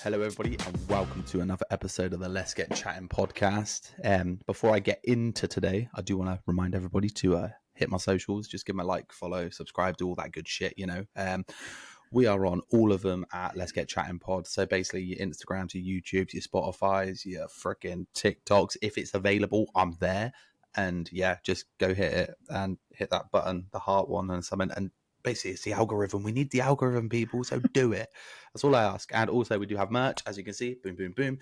Hello, everybody, and welcome to another episode of the Let's Get Chattin podcast. Before I get into today, I do want to remind everybody to hit my socials, just give me a like, follow, subscribe, do all that good shit, We are on all of them at Let's Get Chattin Pod. So basically your Instagrams, your YouTubes, your Spotifys, your freaking TikToks. If it's available, I'm there. And yeah, just go hit it and hit that button, the heart one and something. And basically it's the algorithm. We need the algorithm, people. So do it. That's all I ask. And also we do have merch, as you can see. Boom, boom, boom.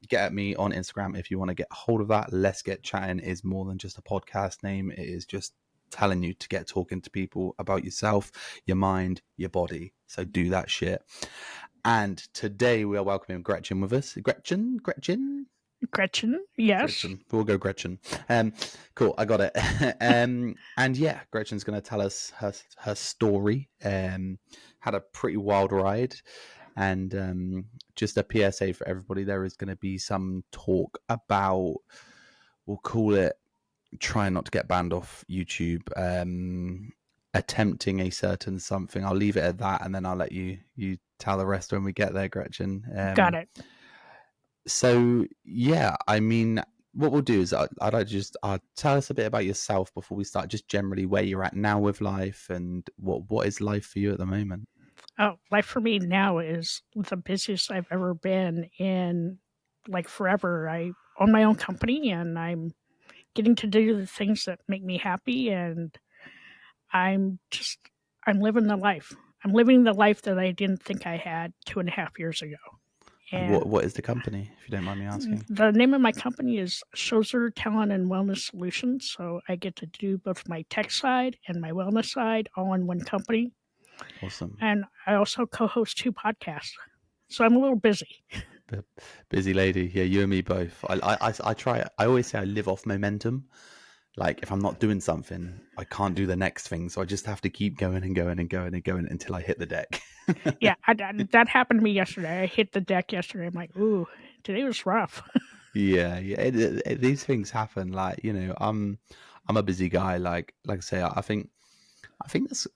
Get at me on Instagram if you want to get a hold of that. Let's Get Chattin is more than just a podcast name. It is just telling you to get talking to people about yourself, your mind, your body. So do that shit. And today we are welcoming Gretchen with us. Gretchen, yes. Gretchen. We'll go Gretchen. Cool, I got it. And yeah, Gretchen's going to tell us her story. Had a pretty wild ride. And just a PSA for everybody, there is going to be some talk about, we'll call it, trying not to get banned off YouTube, attempting a certain something. I'll leave it at that, and then I'll let you tell the rest when we get there, Gretchen. Got it. So yeah, I mean, what we'll do is I'd like to just tell us a bit about yourself before we start, just generally where you're at now with life and what is life for you at the moment. Oh, life for me now is the busiest I've ever been in, like, forever. I own my own company and I'm getting to do the things that make me happy, and I'm living the life. I'm living the life that I didn't think I had 2.5 years ago. And what is the company, if you don't mind me asking? The name of my company is Schoser Talent and Wellness Solutions. So I get to do both my tech side and my wellness side all in one company. Awesome. And I also co-host 2 podcasts. So I'm a little busy. Busy lady. Yeah, you and me both. I try. I always say I live off momentum. Like if I'm not doing something, I can't do the next thing. So I just have to keep going and going and going and going until I hit the deck. Yeah, that happened to me yesterday. I hit the deck yesterday. I'm like, ooh, today was rough. Yeah. These things happen. Like, I'm a busy guy. Like I say, I think that's.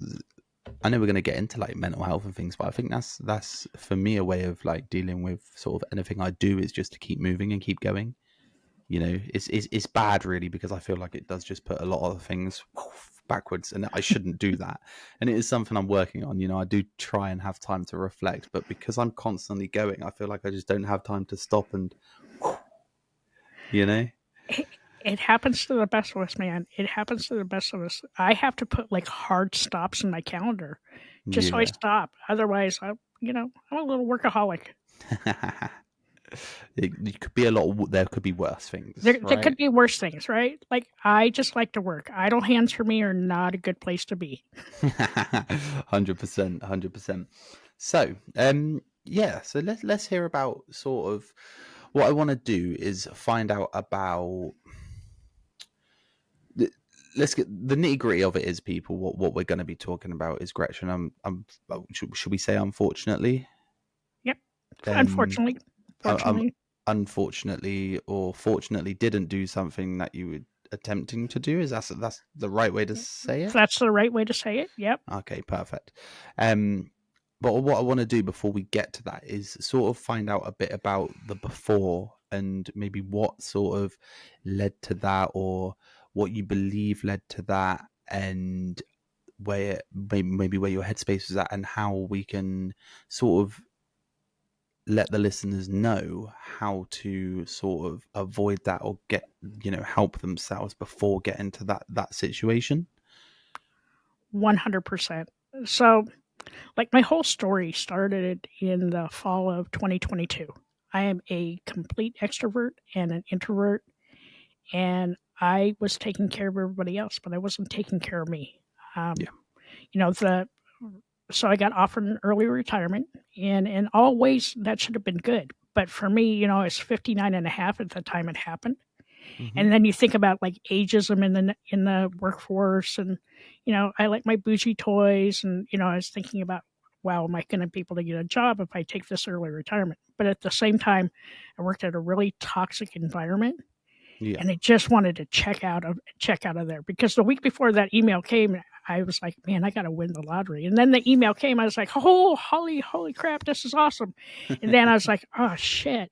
I know we're going to get into like mental health and things, but I think that's for me a way of like dealing with sort of anything I do is just to keep moving and keep going. It's bad really, because I feel like it does just put a lot of things backwards, and I shouldn't do that. And it is something I'm working on. I do try and have time to reflect, but because I'm constantly going, I feel like I just don't have time to stop and It happens to the best of us, man. It happens to the best of us. I have to put like hard stops in my calendar just so I stop. Otherwise, I'm a little workaholic. It could be a lot. There could be worse things. There could be worse things, right? Like, I just like to work. Idle hands for me are not a good place to be. 100%. So, yeah. So let's hear about sort of what I want to do is find out about. Let's get the nitty gritty of it. Is people what we're going to be talking about is Gretchen. Should we say unfortunately? Yep. Unfortunately. Unfortunately or fortunately didn't do something that you were attempting to do. Is that's the right way to say it? That's the right way to say it. Yep. Okay, perfect. But what I want to do before we get to that is sort of find out a bit about the before and maybe what sort of led to that, or what you believe led to that, and where maybe where your headspace is at, and how we can sort of let the listeners know how to sort of avoid that or get, help themselves before getting to that situation. 100%. So, like, my whole story started in the fall of 2022. I am a complete extrovert and an introvert, and I was taking care of everybody else, but I wasn't taking care of me. So I got offered an early retirement, and in all ways that should have been good. But for me, I was 59 and a half at the time it happened. Mm-hmm. And then you think about like ageism in the workforce, and I like my bougie toys, and I was thinking about, wow, am I going to be able to get a job if I take this early retirement? But at the same time, I worked at a really toxic environment, and I just wanted to check out of there, because the week before that email came, I was like, man, I got to win the lottery. And then the email came. I was like, oh, holy crap, this is awesome. And then I was like, oh, shit.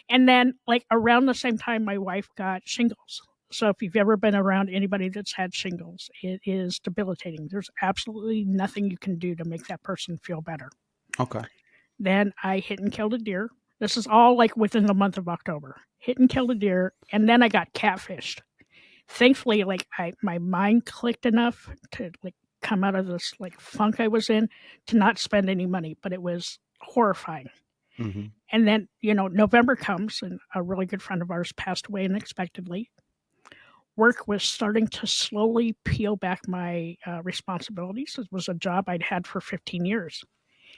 And then, like, around the same time, my wife got shingles. So if you've ever been around anybody that's had shingles, it is debilitating. There's absolutely nothing you can do to make that person feel better. Okay. Then I hit and killed a deer. This is all like within the month of October. Hit and killed a deer, and then I got catfished. Thankfully, like my mind clicked enough to like come out of this like funk I was in to not spend any money, but it was horrifying. Mm-hmm. And then, November comes, and a really good friend of ours passed away unexpectedly. Work was starting to slowly peel back my responsibilities. It was a job I'd had for 15 years.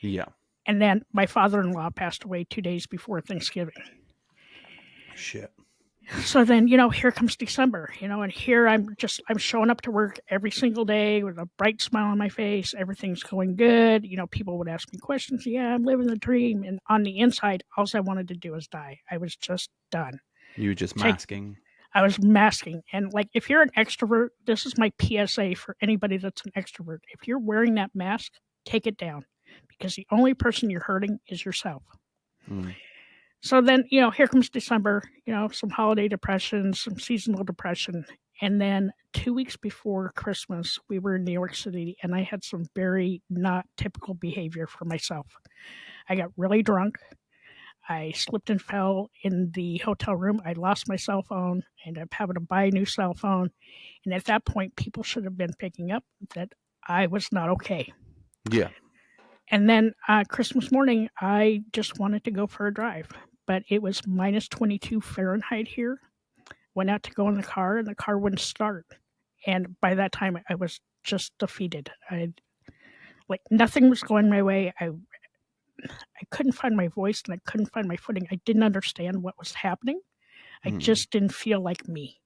Yeah. And then my father-in-law passed away 2 days before Thanksgiving. Shit. So then, here comes December, and here I'm showing up to work every single day with a bright smile on my face. Everything's going good. People would ask me questions. Yeah, I'm living the dream. And on the inside, all I wanted to do was die. I was just done. You were just masking. I was masking. And like, if you're an extrovert, this is my PSA for anybody that's an extrovert. If you're wearing that mask, take it down, because the only person you're hurting is yourself. Mm. So then, here comes December, some holiday depression, some seasonal depression. And then 2 weeks before Christmas, we were in New York City, and I had some very not typical behavior for myself. I got really drunk. I slipped and fell in the hotel room. I lost my cell phone. I ended up having to buy a new cell phone. And at that point, people should have been picking up that I was not okay. Yeah. And then Christmas morning, I just wanted to go for a drive, but it was minus 22 Fahrenheit here. Went out to go in the car, and the car wouldn't start. And by that time, I was just defeated. Nothing was going my way. I couldn't find my voice, and I couldn't find my footing. I didn't understand what was happening. I just didn't feel like me,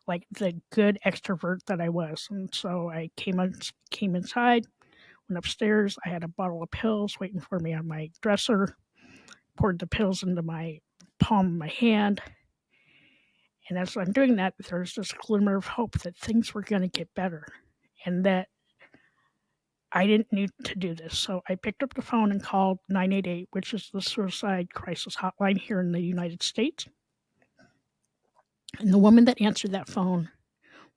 like the good extrovert that I was. And so I came inside, went upstairs. I had a bottle of pills waiting for me on my dresser, poured the pills into my palm of my hand. And as I'm doing that, there's this glimmer of hope that things were going to get better and that I didn't need to do this. So I picked up the phone and called 988, which is the suicide crisis hotline here in the United States. And the woman that answered that phone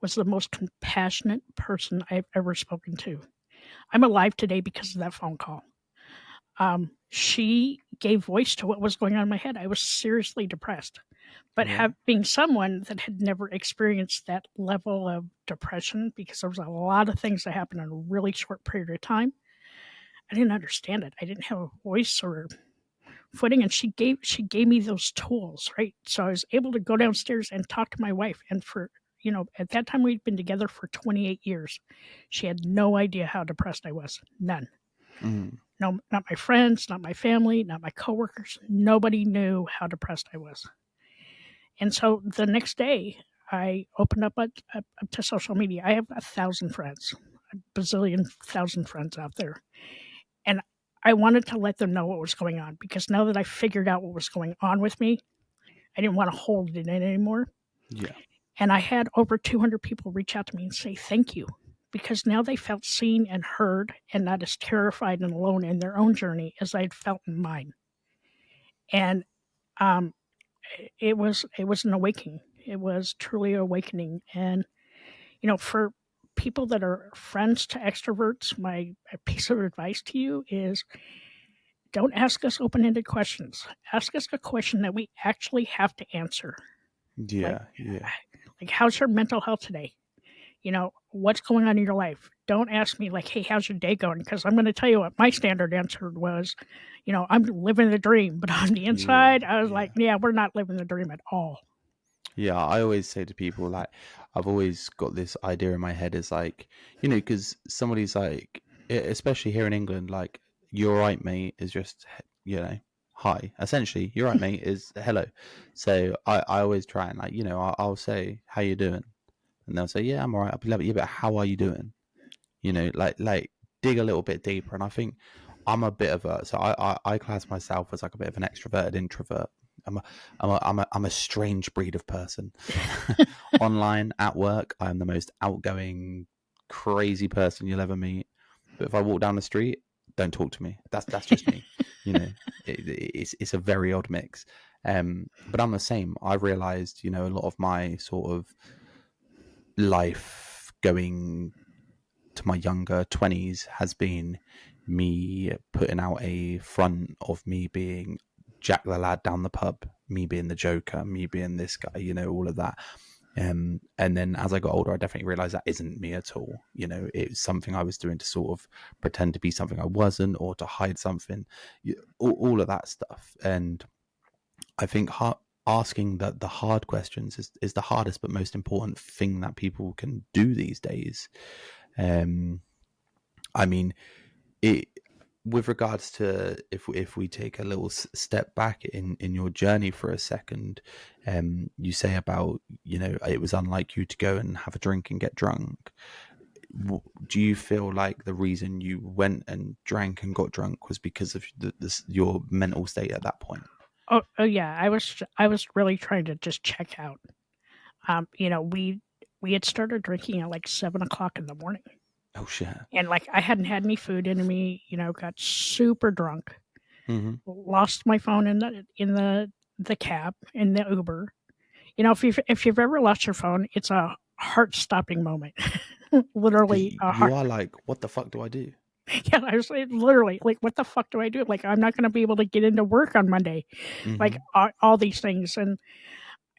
was the most compassionate person I've ever spoken to. I'm alive today because of that phone call. She gave voice to what was going on in my head. I was seriously depressed. But being someone that had never experienced that level of depression, because there was a lot of things that happened in a really short period of time, I didn't understand it. I didn't have a voice or footing, and she gave me those tools, right? So I was able to go downstairs and talk to my wife. And for at that time, we'd been together for 28 years. She had no idea how depressed I was. None. No, not my friends, not my family, not my coworkers. Nobody knew how depressed I was. And so the next day, I opened up to social media. I have 1,000 friends, a bazillion thousand friends out there. And I wanted to let them know what was going on, because now that I figured out what was going on with me, I didn't want to hold it in anymore. Yeah. And I had over 200 people reach out to me and say thank you, because now they felt seen and heard and not as terrified and alone in their own journey as I had felt in mine. And it was an awakening. It was truly awakening. And, for people that are friends to extroverts, my piece of advice to you is don't ask us open-ended questions. Ask us a question that we actually have to answer. Yeah. Like, how's your mental health today? What's going on in your life? Don't ask me like, hey, how's your day going? Because I'm going to tell you what my standard answer was. I'm living the dream. But on the inside, I was like, yeah, we're not living the dream at all. Yeah, I always say to people, like, I've always got this idea in my head is like, because somebody's like, especially here in England, like, you're right, mate, is just, hi. Essentially, you're right, mate, is hello. So I always try and, like, I'll say, how you doing? And they'll say, yeah, I'm all right. I'll be like, yeah, but how are you doing? Like dig a little bit deeper. And I think I'm a bit of I class myself as like a bit of an extroverted introvert. I'm a strange breed of person. Online, at work, I'm the most outgoing, crazy person you'll ever meet. But if I walk down the street, don't talk to me. That's just me. You know, it's a very odd mix. But I'm the same. I realized, a lot of my sort of life going to my younger 20s has been me putting out a front of me being Jack the lad down the pub, me being the Joker, me being this guy, all of that. And then as I got older, I definitely realized that isn't me at all. It's something I was doing to sort of pretend to be something I wasn't, or to hide something, all of that stuff. And I think asking the hard questions is the hardest but most important thing that people can do these days. I mean, it, with regards to if we take a little step back in your journey for a second, you say about it was unlike you to go and have a drink and get drunk. Do you feel like the reason you went and drank and got drunk was because of your mental state at that point? Oh yeah, I was really trying to just check out. We had started drinking at like 7 o'clock in the morning, Oh shit. and like I hadn't had any food in me. Got super drunk, Mm-hmm. lost my phone in the cab in the Uber. If you've ever lost your phone, it's a heart stopping moment. Because Literally a you heart. are like, what the fuck do I do? Yeah, I was like, literally like, what the fuck do I do? Like, I'm not going to be able to get into work on Monday. Like Mm-hmm. all these things, and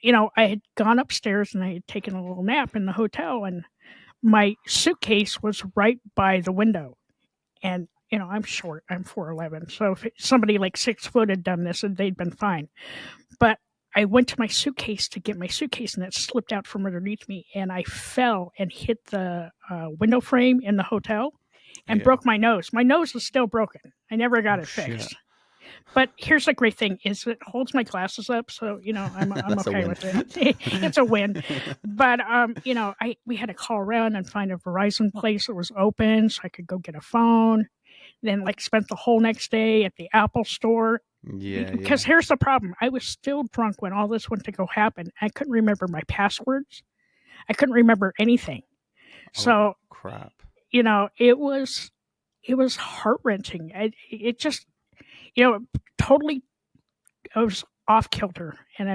I had gone upstairs and I had taken a little nap in the hotel, and my suitcase was right by the window. And I'm short. I'm 4'11", so if somebody like 6 foot had done this, they'd been fine. But I went to my suitcase to get my suitcase, and it slipped out from underneath me, and I fell and hit the window frame in the hotel and Yeah. broke my nose. My nose is still broken. I never got Oh it shit. fixed. But here's the great thing: is it holds my glasses up, so I'm That's a okay win. with it. It's a win. But we had to call around and find a Verizon place that was open, so I could go get a phone. Then like spent the whole next day at the Apple store. Yeah, Because yeah. here's the problem: I was still drunk when all this went to go happen. I couldn't remember my passwords. I couldn't remember anything. Oh So crap. it was heart wrenching. It just totally, I was off kilter, and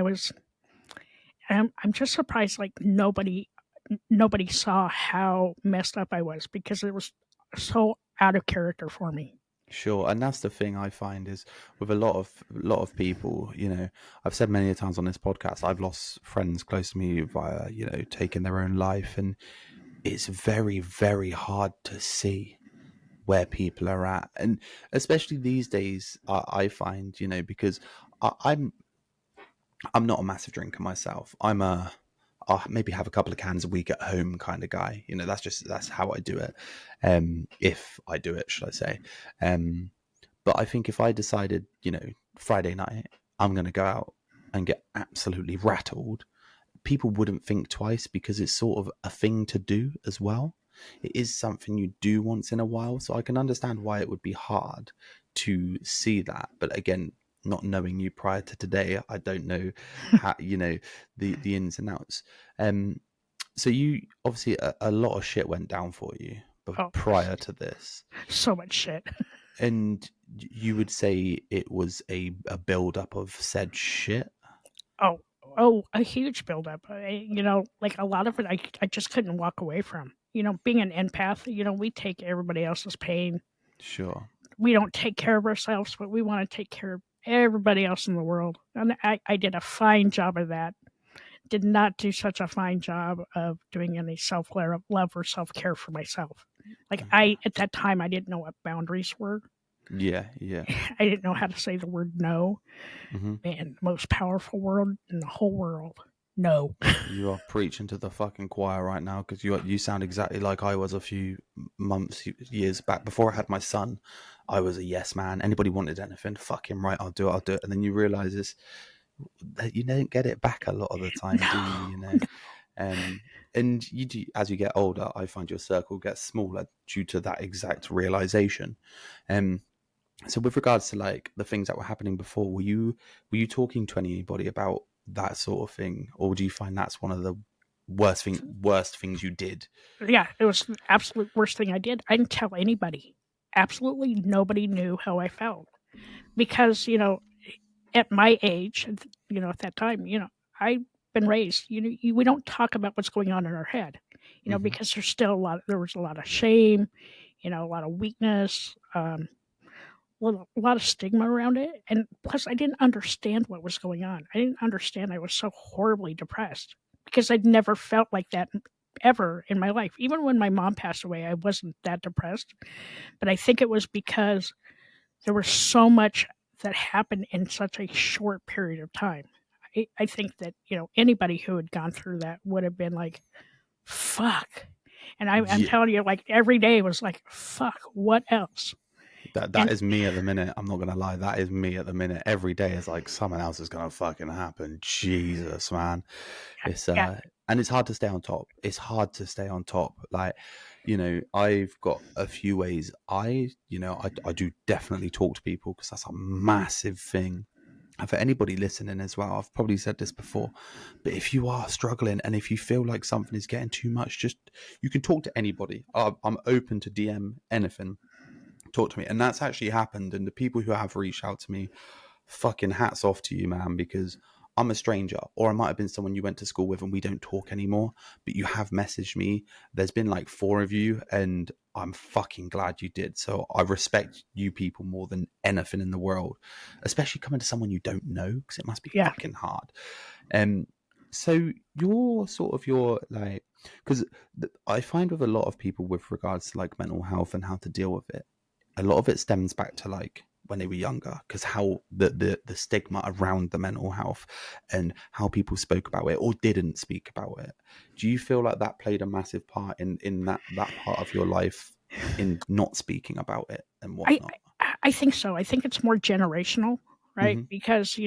I'm just surprised like nobody saw how messed up I was, because it was so out of character for me. Sure, and that's the thing I find is with a lot of people, I've said many times on this podcast, I've lost friends close to me via, taking their own life, and it's very, very hard to see where people are at, and especially these days, I find, because I'm not a massive drinker myself. I'll maybe have a couple of cans a week at home kind of guy. That's how I do it. If I do it, should I say? Um, but I think if I decided, Friday night, I'm going to go out and get absolutely rattled, people wouldn't think twice because it's sort of a thing to do as well. It is something you do once in a while. So I can understand why it would be hard to see that. But again, not knowing you prior to today, I don't know how, the ins and outs. Um, so you obviously a lot of shit went down for you Oh, prior to this. so much shit. And you would say it was a build up of said shit? Oh, a huge buildup. Like a lot of it, I just couldn't walk away from. Being an empath, we take everybody else's pain. Sure. We don't take care of ourselves, but we want to take care of everybody else in the world. And I did a fine job of that. Did not do such a fine job of doing any self love or self care for myself. Like Okay. at that time, I didn't know what boundaries were. Yeah, yeah. I didn't know how to say the word no. Hmm. Man, most powerful word in the whole world. No. You are preaching to the fucking choir right now, because you sound exactly like I was a few months, years back. Before I had my son, I was a yes man. Anybody wanted anything, fuck him, right? I'll do it. I'll do it. And then you realize that you don't get it back a lot of the time, do you? No. And you do, as you get older, I find your circle gets smaller due to that exact realization. Um, So with regards to like the things that were happening before, were you talking to anybody about that sort of thing, or do you find that's one of the worst things you did. Yeah, it was the absolute worst thing I did. I didn't tell anybody. Absolutely nobody knew how I felt because, at my age, at that time, I've been raised, we don't talk about what's going on in our head, Hmm. because there was a lot of shame, a lot of weakness, a lot of stigma around it. And plus, I didn't understand what was going on. I didn't understand I was so horribly depressed because I'd never felt like that ever in my life. Even when my mom passed away, I wasn't that depressed. But I think it was because there was so much that happened in such a short period of time. I think that, anybody who had gone through that would have been like, fuck. And I'm Yeah, telling you, like, every day was like, fuck, what else? that And is me at the minute. I'm not gonna lie, that is me at the minute. Every day is like something else is gonna fucking happen. Jesus, man. It's yeah, and it's hard to stay on top. It's hard to stay on top. Like, I've got a few ways. I do definitely talk to people because that's a massive thing. And for anybody listening as well, I've probably said this before, but if you are struggling and if you feel like something is getting too much, just you can talk to anybody. I'm open to DM anything. Talk to me, and that's actually happened. And the people who have reached out to me, fucking hats off to you, man, because I'm a stranger, or I might have been someone you went to school with and we don't talk anymore, but you have messaged me. There's been like 4 of you, and I'm fucking glad you did. So I respect you people more than anything in the world, especially coming to someone you don't know, because it must be yeah. fucking hard. Um, so your like, because I find with a lot of people with regards to like mental health and how to deal with it, a lot of it stems back to like when they were younger, because how the stigma around the mental health and how people spoke about it or didn't speak about it. Do you feel like that played a massive part in that part of your life in not speaking about it and I whatnot? I think so. I think it's more generational, right? Hmm. Because,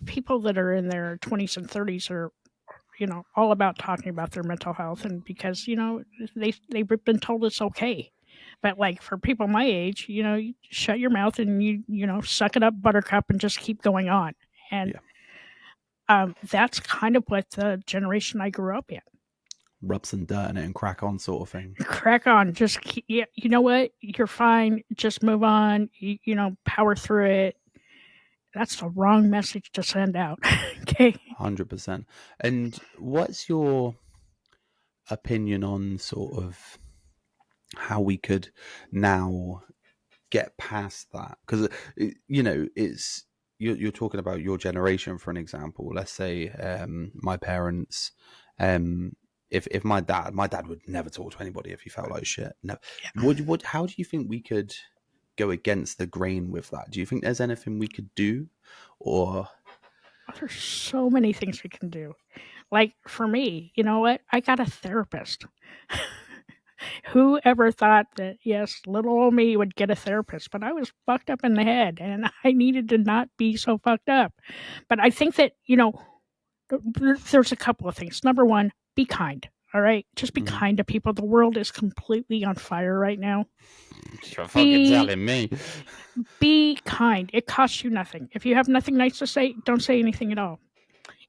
people that are in their 20s and 30s are, all about talking about their mental health, and because, they've been told it's okay. But like for people my age, you shut your mouth and suck it up, buttercup, and just keep going on. And Yeah, that's kind of what the generation I grew up in. rub some dirt in it and crack on, sort of thing. Crack on, just keep, yeah, you know what? You're fine. Just move on. Power through it. That's the wrong message to send out. Okay. 100%. And what's your opinion on sort of how we could now get past that? Because it's you're talking about your generation, for an example. Let's say my parents, um if my dad would never talk to anybody if he felt like shit. No. Would how do you think we could go against the grain with that? Do you think there's anything we could do? Or There's so many things we can do. Like for me, you know what? I got a therapist. Who ever thought that, yes, little old me would get a therapist? But I was fucked up in the head and I needed to not be so fucked up. But I think that, there's a couple of things. Number one, be kind. All right. Just be Mhm. kind to people. The world is completely on fire right now. You're fucking Be telling me. be kind. It costs you nothing. If you have nothing nice to say, don't say anything at all.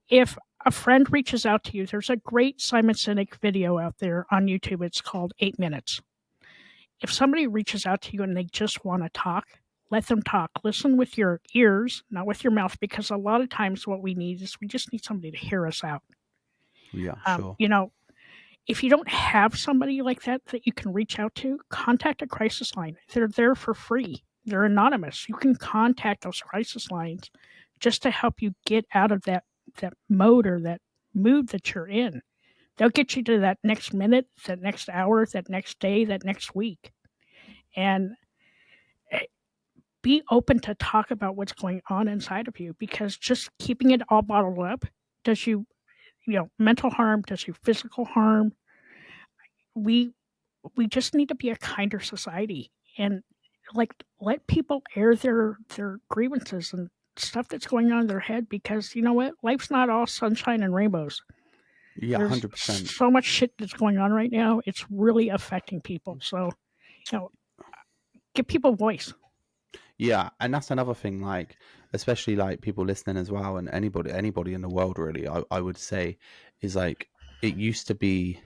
If a friend reaches out to you, there's a great Simon Sinek video out there on YouTube. It's called 8 Minutes. If somebody reaches out to you and they just want to talk, let them talk. Listen with your ears, not with your mouth, because a lot of times what we need is we just need somebody to hear us out. Yeah, Um, sure. you know, if you don't have somebody like that that you can reach out to, contact a crisis line. They're there for free. They're anonymous. You can contact those crisis lines just to help you get out of that mode or that mood that you're in. They'll get you to that next minute, that next hour, that next day, that next week. And eh, be open to talk about what's going on inside of you, because just keeping it all bottled up does you, mental harm, does you physical harm. We we just need to be a kinder society and like let people air their grievances and stuff that's going on in their head, because you know what, life's not all sunshine and rainbows. Yeah, There's 100%. so much shit that's going on right now, it's really affecting people. So you know give people voice. Yeah, and that's another thing, like especially like people listening as well, and anybody in the world really, I would say, is like it used to be,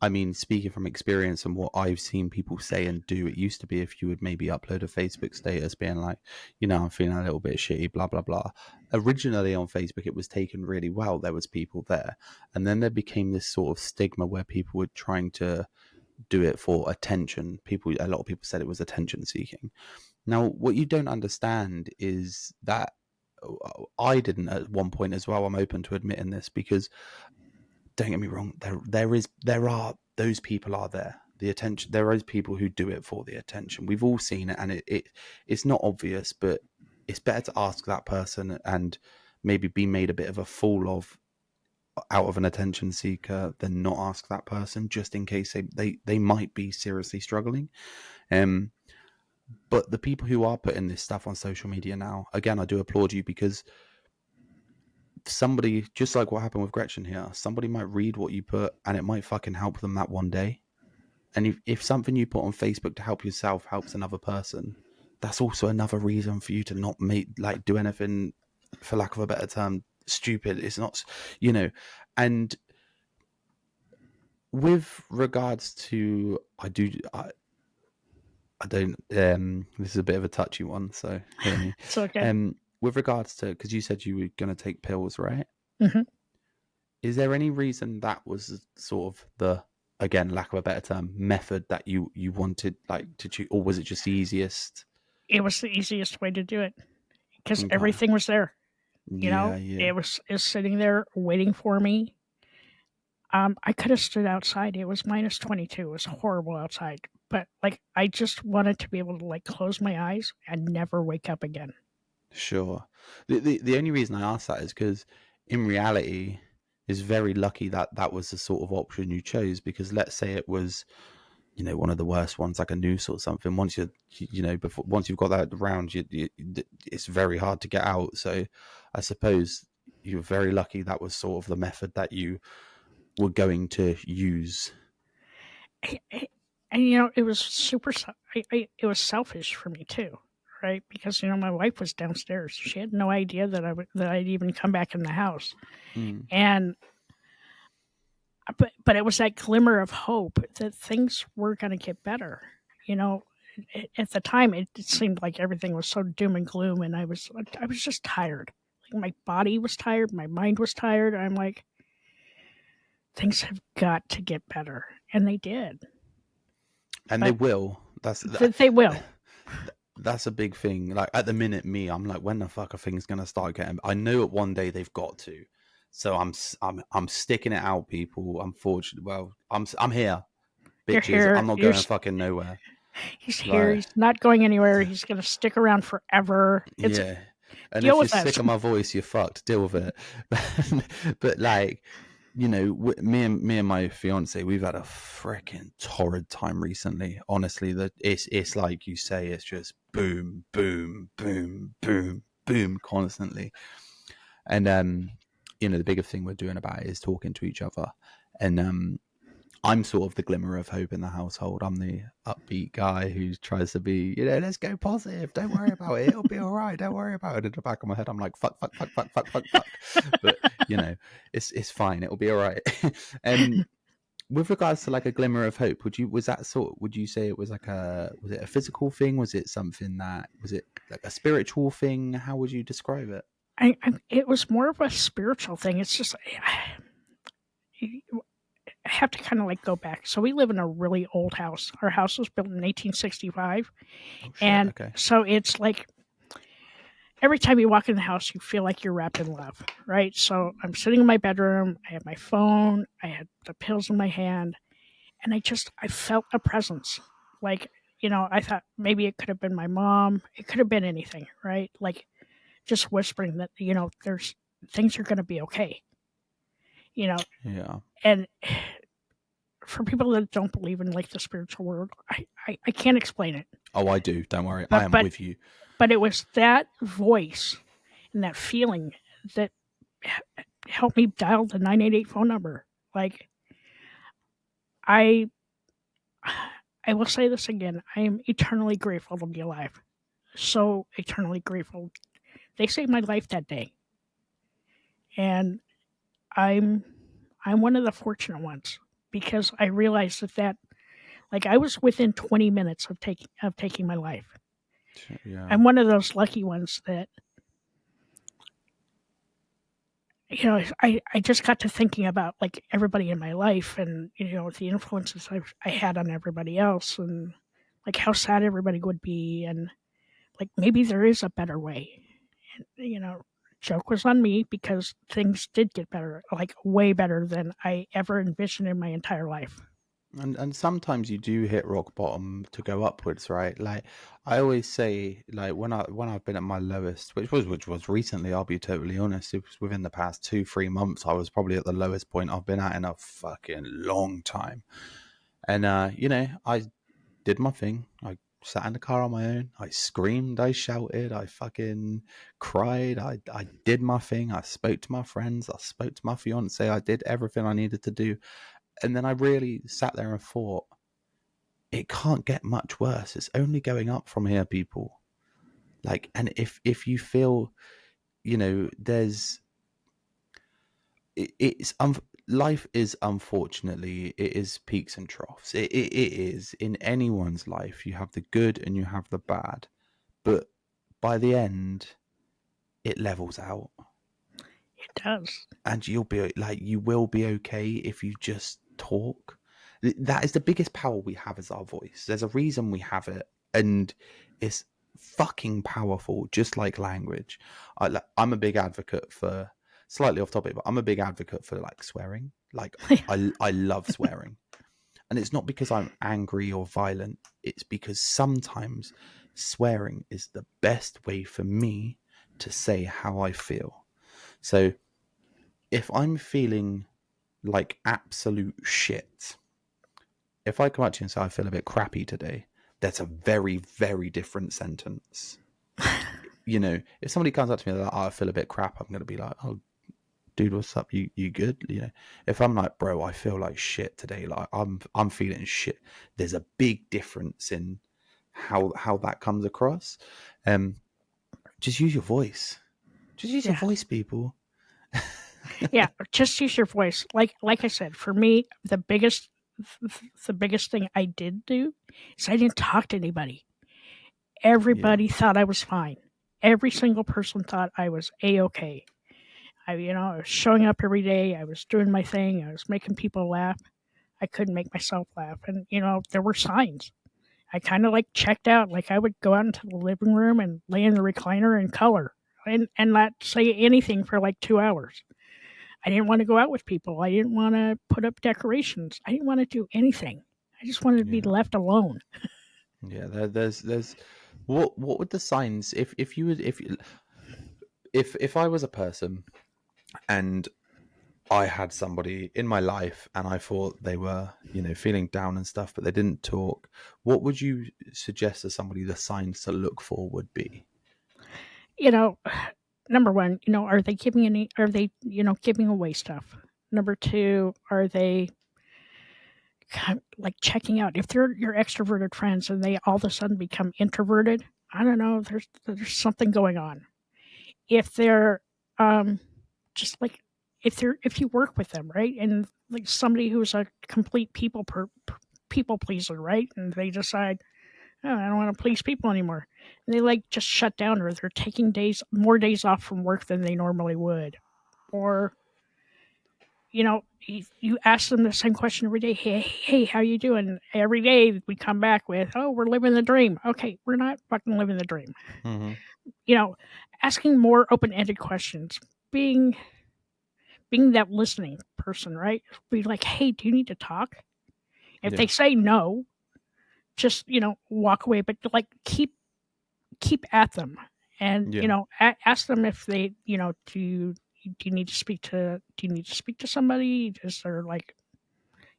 I mean, speaking from experience and what I've seen people say and do, it used to be if you would maybe upload a Facebook status being like, I'm feeling a little bit shitty, blah, blah, blah. Originally on Facebook, it was taken really well. There was people there. And then there became this sort of stigma where people were trying to do it for attention. A lot of people said it was attention seeking. Now, what you don't understand is that I didn't at one point as well. I'm open to admitting this because don't get me wrong, there are those people are there. The attention, there are people who do it for the attention. We've all seen it, and it's not obvious, but it's better to ask that person and maybe be made a bit of a fool of out of an attention seeker than not ask that person, just in case they might be seriously struggling. But the people who are putting this stuff on social media now, again, I do applaud you, because somebody, just like what happened with Gretchen here, somebody might read what you put and it might fucking help them that one day. And if something you put on Facebook to help yourself helps another person, that's also another reason for you to not do anything, for lack of a better term, stupid. It's not, and with regards to, I don't, this is a bit of a touchy one, so hear me. It's okay. With regards to, because you said you were going to take pills, right? Mm-hmm. Is there any reason that was sort of the, again, lack of a better term, method that you wanted to choose, or was it just the easiest? It was the easiest way to do it because Okay. everything was there. Yeah. It was sitting there waiting for me. I could have stood outside. It was minus 22. It was horrible outside. But I just wanted to be able to close my eyes and never wake up again. Sure. The only reason I ask that is because in reality, it's very lucky that that was the sort of option you chose, because let's say it was, one of the worst ones, like a noose or something. Once once you've got that around you, it's very hard to get out. So I suppose you're very lucky that was sort of the method that you were going to use. And it was super. It was selfish for me too, right? Because my wife was downstairs. She had no idea that I'd even come back in the house, and but it was that glimmer of hope that things were going to get better. At the time, it seemed like everything was so doom and gloom, and I was just tired. My body was tired, my mind was tired. I'm like, things have got to get better, and they did. And they will. They will. That's a big thing. Like at the minute, I'm like, when the fuck are things gonna start getting? I know at one day they've got to. So I'm sticking it out, people. Unfortunately, well, I'm here, bitches. You're here. I'm not going fucking nowhere. He's here. He's not going anywhere. He's gonna stick around forever. Yeah. And if you're sick of my voice, you're fucked. Deal with it. But me and my fiance, we've had a freaking torrid time recently. Honestly, that it's like you say, it's just boom, boom, boom, boom, boom, constantly. And the bigger thing we're doing about it is talking to each other. And I'm sort of the glimmer of hope in the household. I'm the upbeat guy who tries to be, let's go positive. Don't worry about it. It'll be all right. Don't worry about it. In the back of my head, I'm like, fuck, fuck, fuck, fuck, fuck, fuck, fuck. But, it's fine. It'll be all right. And with regards to a glimmer of hope, would you say it was was it a physical thing? Was it was it like a spiritual thing? How would you describe it? It was more of a spiritual thing. It's just, I have to kind of go back. So we live in a really old house. Our house was built in 1865. And okay. So it's like every time you walk in the house, you feel like you're wrapped in love, right? So I'm sitting in my bedroom. I have my phone. I had the pills in my hand. And I felt a presence. I thought maybe it could have been my mom. It could have been anything, right? Just whispering that, there's things are going to be okay. Yeah. And for people that don't believe in the spiritual world, I can't explain it. Oh, I do. Don't worry. I am with you. But it was that voice and that feeling that helped me dial the 988 phone number. I will say this again. I am eternally grateful to be alive. So eternally grateful. They saved my life that day. And I'm I'm one of the fortunate ones because I realized that like I was within 20 minutes of taking my life. Yeah. I'm one of those lucky ones that I just got to thinking about like everybody in my life and the influences I had on everybody else and like how sad everybody would be and like maybe there is a better way. And, joke was on me because things did get better, like way better than I ever envisioned in my entire life. And sometimes you do hit rock bottom to go upwards, right? Like I always say, like when I've been at my lowest, which was recently, I'll be totally honest, it was within the past 2-3 months, I was probably at the lowest point I've been at in a fucking long time. And I did my thing. I sat in the car on my own. I screamed, I shouted, I fucking cried. I did my thing. I spoke to my friends. I spoke to my fiance. I did everything I needed to do. And then I really sat there and thought, it can't get much worse. It's only going up from here, people. Like, and if you feel, there's it's life is, unfortunately, it is peaks and troughs. It is in anyone's life. You have the good and you have the bad, but by the end, it levels out, It does. and you will be okay if you just talk. That is the biggest power we have, is our voice. There's a reason we have it, and it's fucking powerful, just like language. I'm a big advocate for, slightly off topic, but I'm a big advocate for like swearing. Like I love swearing, and it's not because I'm angry or violent. It's because sometimes swearing is the best way for me to say how I feel. So if I'm feeling like absolute shit, if I come up to you and say I feel a bit crappy today, that's a very, very different sentence. If somebody comes up to me like, oh, I feel a bit crap, I'm going to be like, oh, dude, what's up? You good? If I'm like, bro, I feel like shit today, like I'm feeling shit, there's a big difference in how that comes across. Just use your voice. Just use your Yeah. voice, people. Yeah, just use your voice. Like I said, for me, the biggest thing I did do is I didn't talk to anybody. Yeah. Everybody thought I was fine. Every single person thought I was a-okay. I was showing up every day. I was doing my thing. I was making people laugh. I couldn't make myself laugh, and there were signs. I kind of like checked out. Like I would go out into the living room and lay in the recliner and color, and not say anything for like 2 hours. I didn't want to go out with people. I didn't want to put up decorations. I didn't want to do anything. I just wanted to be Yeah. left alone. Yeah. There's what would the signs, if you would, if I was a person and I had somebody in my life and I thought they were, feeling down and stuff, but they didn't talk, what would you suggest to somebody the signs to look for would be? You know, Number one, are they giving any? Are they giving away stuff? Number two, are they like checking out? If they're your extroverted friends and they all of a sudden become introverted, I don't know. There's something going on. If they're just like if you work with them, right, and like somebody who's a complete people pleaser, right, and they decide, oh, I don't want to please people anymore, and they like just shut down, or they're taking more days off from work than they normally would, or you ask them the same question every day. Hey, how you doing? Every day we come back with, oh, we're living the dream. Okay, we're not fucking living the dream. Mm-hmm. You know, Asking more open-ended questions, being that listening person, right? Be like, hey, do you need to talk? If Yeah. they say no, just walk away, but like keep at them, and Yeah. ask them if they do you need to speak to somebody? Is there like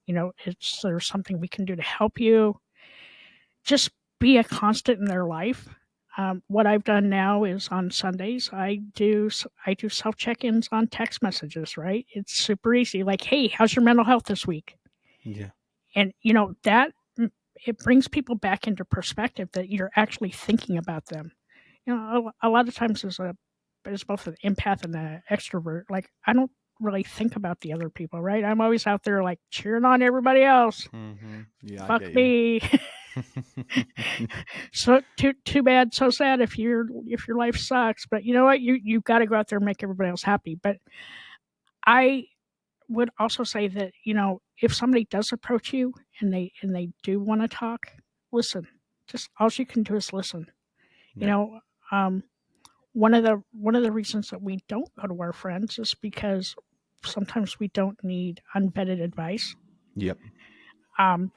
is there something we can do to help you? Just be a constant in their life. What I've done now is on Sundays I do self check-ins on text messages. Right, it's super easy. Like, hey, how's your mental health this week? Yeah. And that it brings people back into perspective that you're actually thinking about them. A lot of times as both an empath and an extrovert, like I don't really think about the other people, right? I'm always out there like cheering on everybody else. Yeah, Fuck I get me. you. So too bad, so sad if your life sucks. But you know what? You've got to go out there and make everybody else happy. But I would also say that, if somebody does approach you and they do want to talk, listen. Just all you can do is listen. You Yeah. know, um, one of the reasons that we don't go to our friends is because sometimes we don't need unvetted advice. Yep. Um,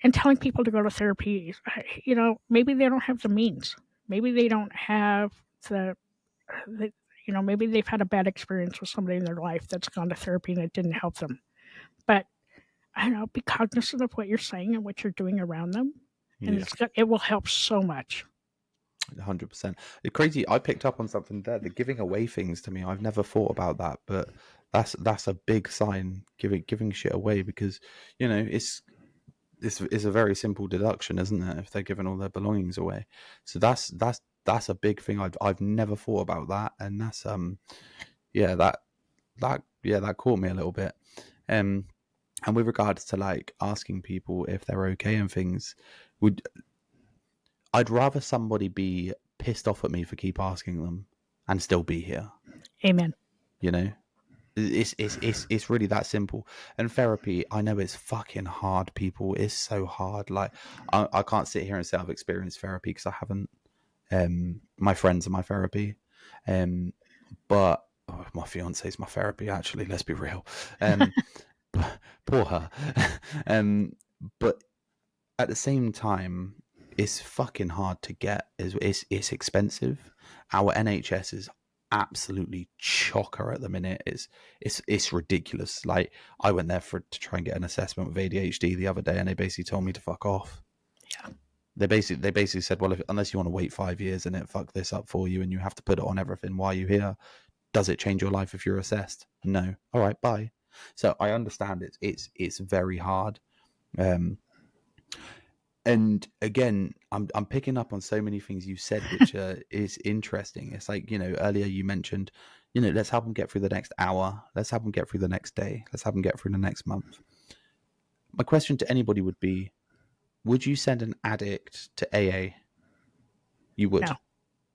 and telling people to go to therapy, maybe they don't have the means. Maybe they don't have the maybe they've had a bad experience with somebody in their life that's gone to therapy and it didn't help them. But I don't know, be cognizant of what you're saying and what you're doing around them, and Yeah. it will help so much. 100%. It's crazy. I picked up on something there. The giving away things to me. I've never thought about that, but that's a big sign. Giving shit away, because it's a very simple deduction, isn't it? If they're giving all their belongings away, so that's a big thing. I've never thought about that, and that's yeah that caught me a little bit. And with regards to like asking people if they're okay and things, would I'd rather somebody be pissed off at me for keep asking them and still be here. Amen. You know, it's really that simple. And therapy, I know it's fucking hard, people. It's so hard. Like I can't sit here and say I've experienced therapy because I haven't. My friends are my therapy, but my fiance's my therapy. Actually, let's be real. Poor her. But at the same time, it's fucking hard to get. It's expensive. Our NHS is absolutely chocker at the minute. It's ridiculous. Like I went there to try and get an assessment with ADHD the other day, and they basically told me to fuck off. Yeah. They basically said, well, unless you want to wait 5 years and it fuck this up for you, and you have to put it on everything while you're here, does it change your life if you're assessed? No. All right, bye. So I understand it's very hard. And again, I'm picking up on so many things you said, which is interesting. It's like, earlier you mentioned, let's help them get through the next hour. Let's help them get through the next day. Let's help them get through the next month. My question to anybody would be, would you send an addict to AA? You would. No.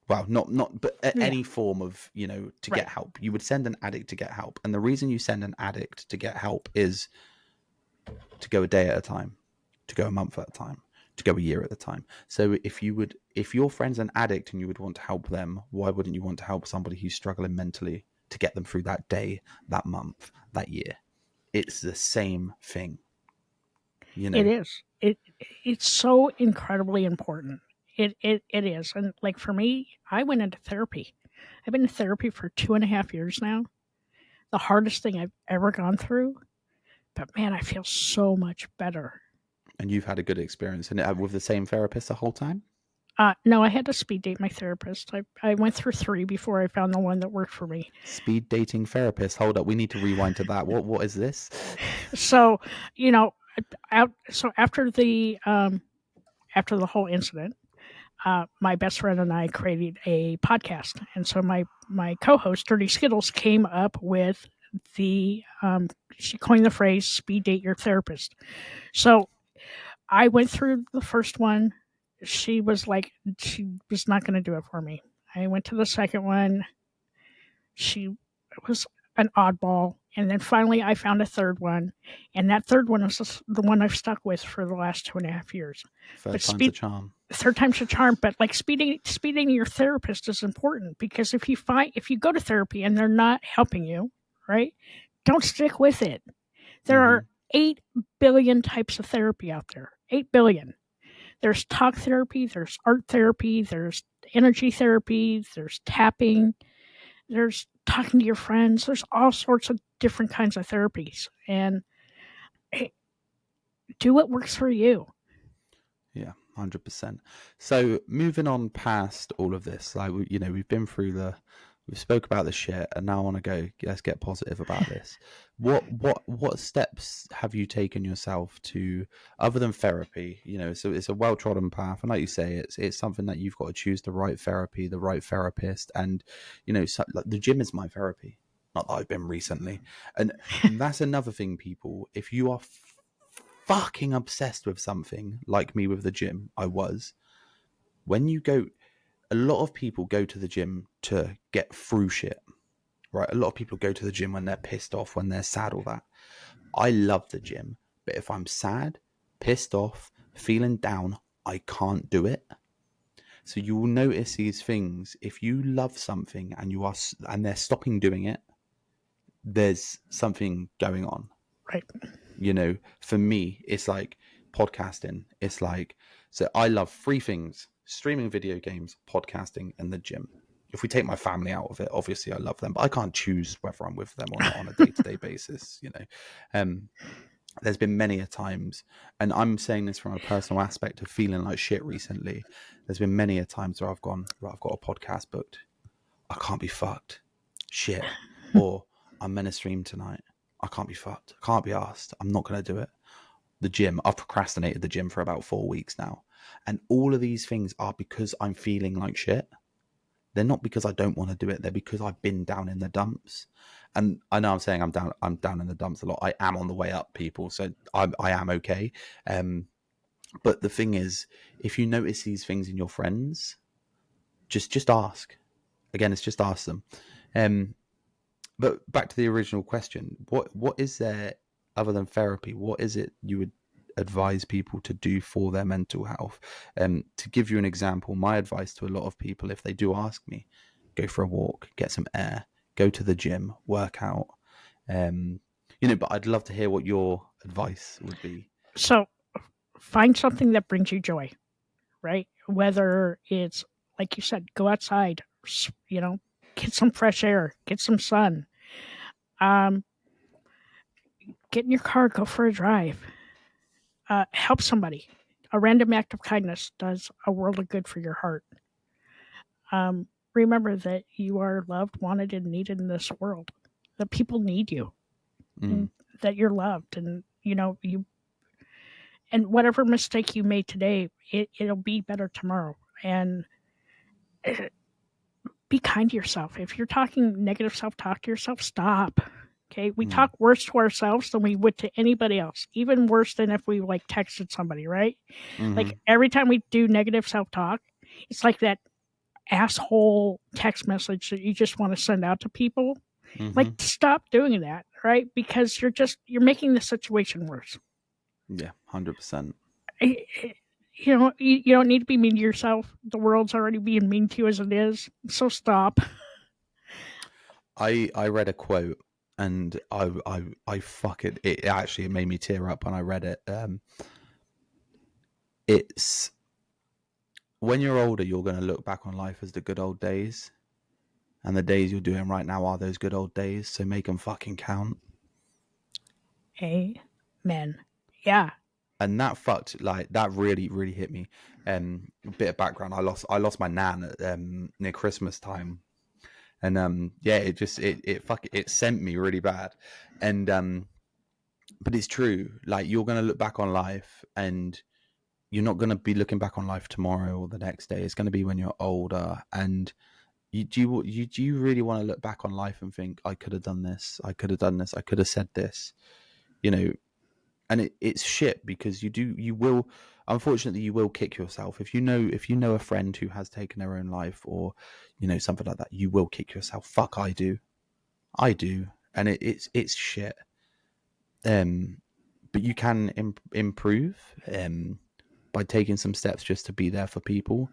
Well, not, but Yeah. any form of, to Right. get help. You would send an addict to get help. And the reason you send an addict to get help is to go a day at a time, to go a month at a time, to go a year at a time. So if your friend's an addict and you would want to help them, why wouldn't you want to help somebody who's struggling mentally to get them through that day, that month, that year? It's the same thing. It is. It's so incredibly important. It is. And like for me, I went into therapy. I've been in therapy for 2.5 years now. The hardest thing I've ever gone through. But man, I feel so much better. And you've had a good experience in it with the same therapist the whole time? No, I had to speed date my therapist. I went through 3 before I found the one that worked for me. Speed dating therapist. Hold up, we need to rewind to that. What is this? So, after the whole incident, my best friend and I created a podcast, and so my co-host Dirty Skittles came up with she coined the phrase "speed date your therapist." So I went through the first one. She was not going to do it for me. I went to the second one. She was an oddball. And then finally I found a third one. And that third one was the one I've stuck with for the last 2.5 years. Third time's a charm. Third time's a charm. But like speeding your therapist is important, because if you go to therapy and they're not helping you, right, don't stick with it. There are 8 billion types of therapy out there. 8 billion. There's talk therapy, there's art therapy, there's energy therapy, there's tapping, there's talking to your friends. There's all sorts of different kinds of therapies. And hey, do what works for you. Yeah, 100%. So moving on past all of this, like we've been through we spoke about the shit, and now I want to go. Let's get positive about this. What steps have you taken yourself to, other than therapy? It's a well trodden path, and like you say, it's something that you've got to choose the right therapy, the right therapist, and like the gym is my therapy. Not that I've been recently. And that's another thing, people. If you are fucking obsessed with something, like me with the gym, I was, when you go, a lot of people go to the gym to get through shit, right? A lot of people go to the gym when they're pissed off, when they're sad, all that. I love the gym, but if I'm sad, pissed off, feeling down, I can't do it. So you will notice these things. If you love something and they're stopping doing it, there's something going on. Right. You know, for me, it's like podcasting. It's like, so I love three things: streaming video games, podcasting, and the gym. If we take my family out of it, obviously I love them, but I can't choose whether I'm with them or not on a day-to-day basis, you know. There's been many a times, and I'm saying this from a personal aspect of feeling like shit recently. There's been many a times where I've gone, right, I've got a podcast booked. I can't be fucked. Shit. Or I'm meant to stream tonight. I can't be fucked. I can't be asked. I'm not going to do it. The gym. I've procrastinated the gym for about 4 weeks now. And all of these things are because I'm feeling like shit. They're not because I don't want to do it. They're because I've been down in the dumps. And I know I'm saying I'm down in the dumps a lot. I am on the way up, people. So I am okay. But the thing is, if you notice these things in your friends, just ask. Again, it's just ask them. But back to the original question, what is there other than therapy? What is it you would advise people to do for their mental health? To give you an example, my advice to a lot of people, if they do ask me, go for a walk, get some air, go to the gym, work out. But I'd love to hear what your advice would be. So find something that brings you joy, right? Whether it's, like you said, go outside, get some fresh air, get some sun. Get in your car, go for a drive. Help somebody. A random act of kindness does a world of good for your heart. Remember that you are loved, wanted, and needed in this world. That people need you. And that you're loved, and and whatever mistake you made today, it'll be better tomorrow. And be kind to yourself. If you're talking negative self-talk to yourself, stop. Okay, we talk worse to ourselves than we would to anybody else. Even worse than if we texted somebody, right? Like every time we do negative self-talk, it's like that asshole text message that you just want to send out to people. Stop doing that, right? Because you're making the situation worse. Yeah, 100%. You don't need to be mean to yourself. The world's already being mean to you as it is. So stop. I read a quote and I fuck it. It actually made me tear up when I read it. It's when you're older, you're going to look back on life as the good old days, and the days you're doing right now are those good old days. So make them fucking count. Amen. Yeah. And that that really really hit me. A bit of background: I lost my nan at near Christmas time, and it sent me really bad. And but it's true. Like, you're gonna look back on life, and you're not gonna be looking back on life tomorrow or the next day. It's gonna be when you're older. And do you really want to look back on life and think, I could have done this, I could have done this, I could have said this, And it's shit, because you will, unfortunately, you will kick yourself. If you know a friend who has taken their own life, or something like that, you will kick yourself. Fuck, I do, and it's shit. But you can improve by taking some steps just to be there for people.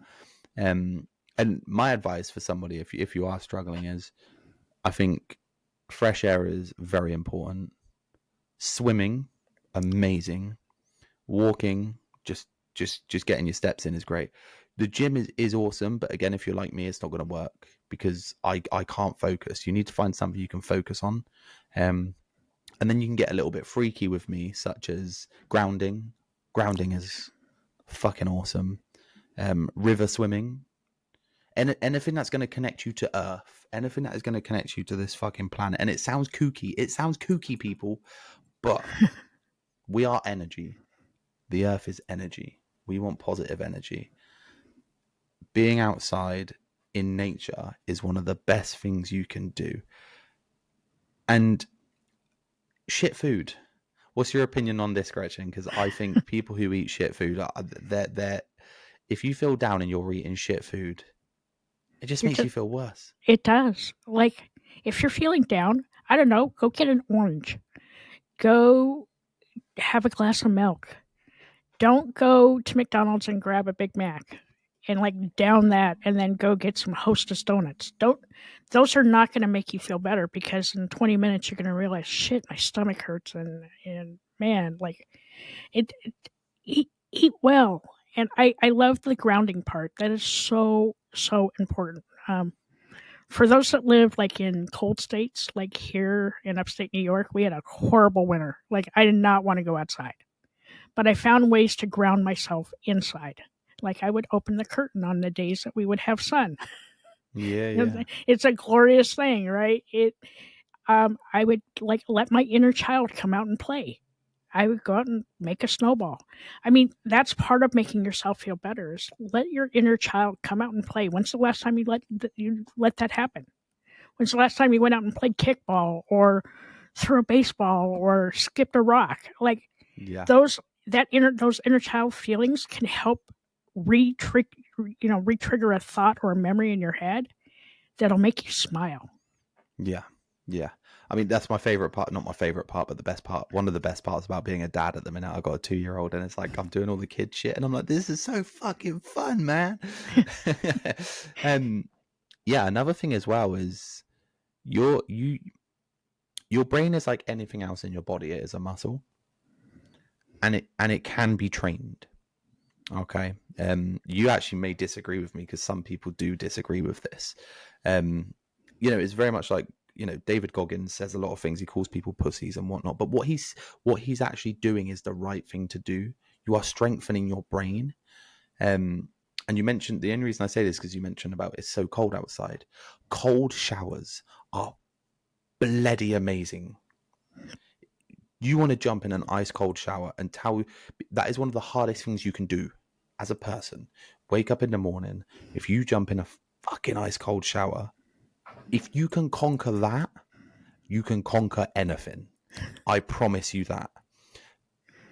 And my advice for somebody, if you are struggling, is, I think fresh air is very important. Swimming, amazing. Walking, just getting your steps in is great. The gym is awesome, but again, if you're like me, it's not going to work, because I can't focus. You need to find something you can focus on, and then you can get a little bit freaky with me, such as grounding. Grounding is fucking awesome. River swimming, and anything that's going to connect you to Earth, anything that is going to connect you to this fucking planet. And it sounds kooky, people, but we are energy. The Earth is energy. We want positive energy. Being outside in nature is one of the best things you can do. And shit food. What's your opinion on this, Gretchen? Because I think people who eat shit food, they're if you feel down and you're eating shit food, it just You're makes just, you feel worse. it does. Like, if you're feeling down, I don't know, go get an orange. Go have a glass of milk. Don't go to McDonald's and grab a Big Mac and like down that and then go get some Hostess donuts. Those are not going to make you feel better, because in 20 minutes you're going to realize, shit, my stomach hurts, and man, like it eat well. And I love the grounding part. That is so important. For those that live like in cold states, like here in upstate New York, we had a horrible winter. Like, I did not want to go outside, but I found ways to ground myself inside. Like, I would open the curtain on the days that we would have sun. Yeah, yeah, It's a glorious thing, right? I would like let my inner child come out and play. I would go out and make a snowball. I mean, that's part of making yourself feel better, is let your inner child come out and play. When's the last time you let that happen? When's the last time you went out and played kickball or threw a baseball or skipped a rock? Like, yeah, those those inner child feelings can help re-trigger a thought or a memory in your head that'll make you smile. yeah, yeah. I mean, that's my favorite part. Not my favorite part, but the best part. One of the best parts about being a dad at the minute. I got a 2-year-old, and it's like I'm doing all the kid shit, and I'm like, this is so fucking fun, man. Yeah. Another thing as well is your you your brain is like anything else in your body. It is a muscle, and it can be trained. Okay. You actually may disagree with me, because some people do disagree with this. It's very much like, David Goggins says a lot of things. He calls people pussies and whatnot, but what he's actually doing is the right thing to do. You are strengthening your brain. And you mentioned, the only reason I say this, because you mentioned about it's so cold outside. Cold showers are bloody amazing. You want to jump in an ice cold shower and that is one of the hardest things you can do as a person. Wake up in the morning. If you jump in a fucking ice cold shower, if you can conquer that, you can conquer anything. I promise you that.